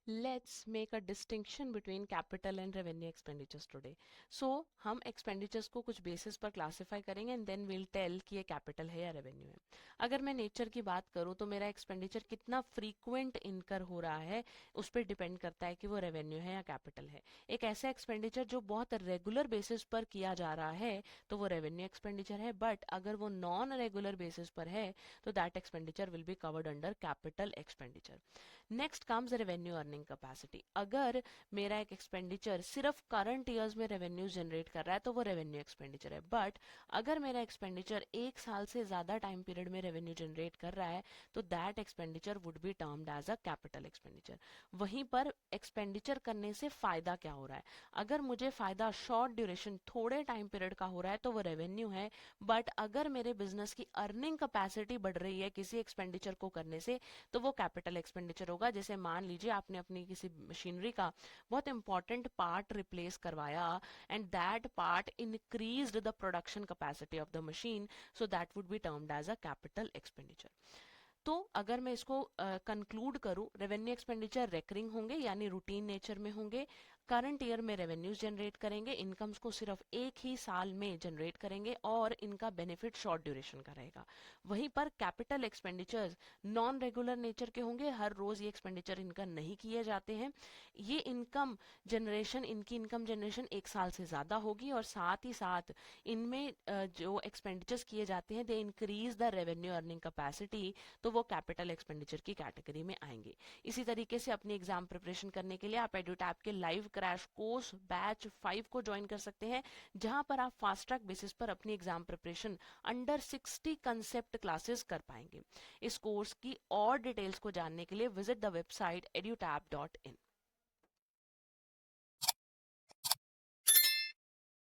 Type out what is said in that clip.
Let's make a distinction between capital and revenue expenditures today. So हम expenditures को कुछ basis पर classify करेंगे and then we'll tell कि ये capital है या revenue है. अगर मैं nature की बात करूँ तो मेरा expenditure कितना frequent incur हो रहा है उस पर depend करता है कि वो revenue है या capital है. एक ऐसा expenditure जो बहुत regular basis पर किया जा रहा है तो वो revenue expenditure है, but अगर वो non regular basis पर है तो that expenditure will be covered under capital expenditure. Next comes revenue earning capacity. अगर मेरा एक एक्सपेंडिचर सिर्फ करंट ईयर्स में रेवेन्यू जनरेट कर रहा है तो वो रेवेन्यू एक्सपेंडिचर है, बट अगर मेरा एक्सपेंडिचर एक साल से ज्यादा टाइम पीरियड में रेवेन्यू जनरेट कर रहा है तो that expenditure would be termed as a capital expenditure. वहीं पर एक्सपेंडिचर करने से फायदा क्या हो रहा है? अगर मुझे फायदा शॉर्ट ड्यूरेशन थोड़े टाइम पीरियड का हो रहा है तो वो रेवेन्यू है, बट अगर मेरे बिजनेस की अर्निंग कैपेसिटी बढ़ रही है किसी एक्सपेंडिचर को करने से तो वो कैपिटल एक्सपेंडिचर होगा. जैसे मान लीजिए आपने अपनी किसी मशीनरी का बहुत इंपॉर्टेंट पार्ट रिप्लेस करवाया and that part increased the production capacity of the machine, so that would be termed as a capital expenditure. तो अगर मैं इसको कंक्लूड करूं, रेवेन्यू एक्सपेंडिचर रेकरिंग होंगे यानी रूटीन नेचर में होंगे, करंट ईयर में रेवेन्यूज जनरेट करेंगे, इनकम्स को सिर्फ एक ही साल में जनरेट करेंगे और इनका बेनिफिट शॉर्ट ड्यूरेशन का रहेगा. वहीं पर capital expenditures non regular nature के होंगे, हर रोज ये एक्सपेंडिचर इनका नहीं किए जाते हैं. ये इनकी इनकम जनरेशन एक साल से ज्यादा होगी और साथ ही साथ इनमें जो एक्सपेंडिचर्स किए जाते हैं they increase the revenue earning capacity, तो वो कैपिटल एक्सपेंडिचर की कैटेगरी में आएंगे. इसी तरीके से अपनी एग्जाम प्रिपरेशन करने के लिए आप एडुटैप के लाइव क्रैश कोर्स बैच 5 को ज्वाइन कर सकते हैं, जहां पर आप फास्ट ट्रैक बेसिस पर अपनी exam preparation under 60 concept classes कर पाएंगे. इस कोर्स की और डिटेल्स को जानने के लिए विजिट द वेबसाइट edutap.in.